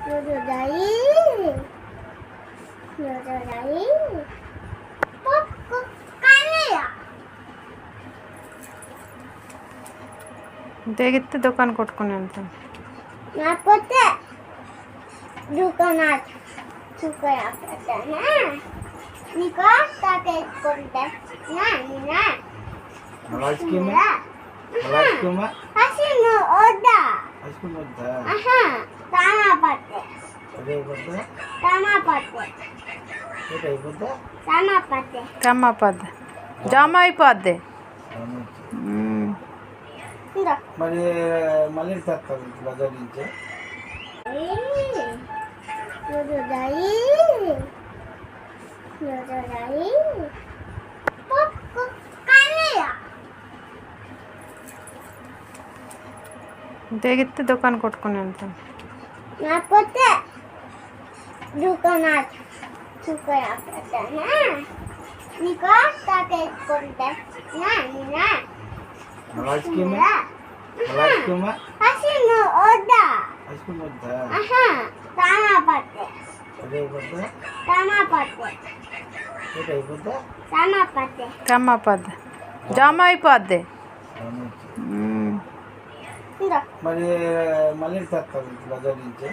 Rododai. Rododai. Papaya. తెగితే దుకాణం కొట్టుకుని వెళ్తాం. లేకపోతే దుకాణం చుక్కనా నీకు తాకేసుకుంటే కమ్మపద్ద జామ అయిపోద్ది. మరి మళ్ళీ తెస్తాను బజార్ నుంచి. తెగితే దుకాణం కొట్టుకుని వెళ్తాం. లేకపోతే దుకాణం చుక్కనా నీకు తాకేసుకుంటే కమ్మపద్ద జామ అయిపోద్ది. మరి మళ్ళీ తెస్తాను బజార్ నుంచి.